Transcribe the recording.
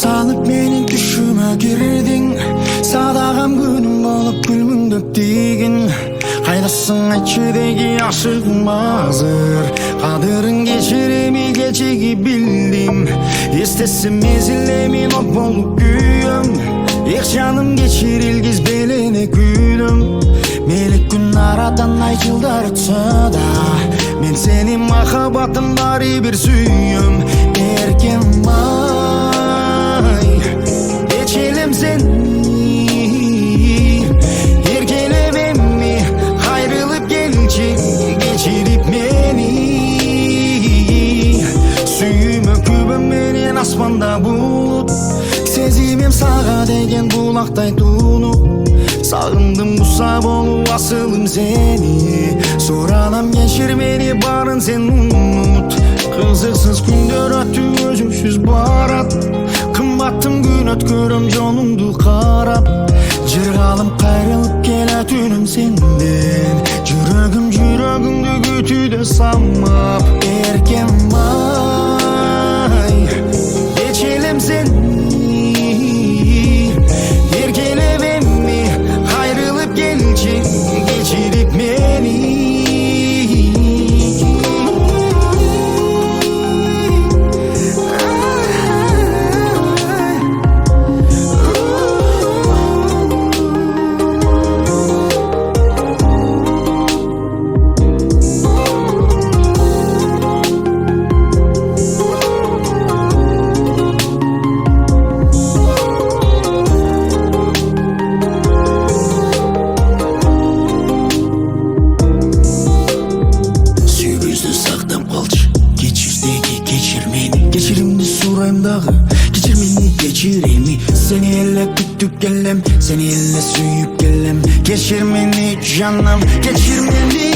салып менин түшүмө кирдиң, садагам күнүм болуп күлмүңдөп тийгин. Кайдасың айтчы деги ашыгым азыр, кадырын кечиреми кечеги билдим. Эстесем мезилеми от болуп күйөм, эх жаным кечирилгиз белене күйдүм. Мелик күн арадан ай жылдар өтсө да, мен сени махаббатым баары бир сүйөм. Эркем ай, кечелем сени, эркелеп эми кайрылып келчи, кечирип мени. Сүйүмө күбөм менен аспанда булут, сезимим сага деген булактай тунуп. Сагындым куса болуп асылым сени, суранам кечир мени, барын сен унут. Кызыксыз күндөр өтүп өзүңсүз барат, кымбаттым күн өткөрөм жолуңду карап. Жыргалым кайрылып келет үнүм сенден, жүрөгүңдү күтүүдө самап. Эркем ай, кечелем сени, эркелеп эми кайрылып келчи, кечирип мени. Кечиримди сурайм дагы, кечир мени, кечир эми. Сени эле күтүп келем, сени эле сүйүп келем. Кечир мени жаным, кечир мени.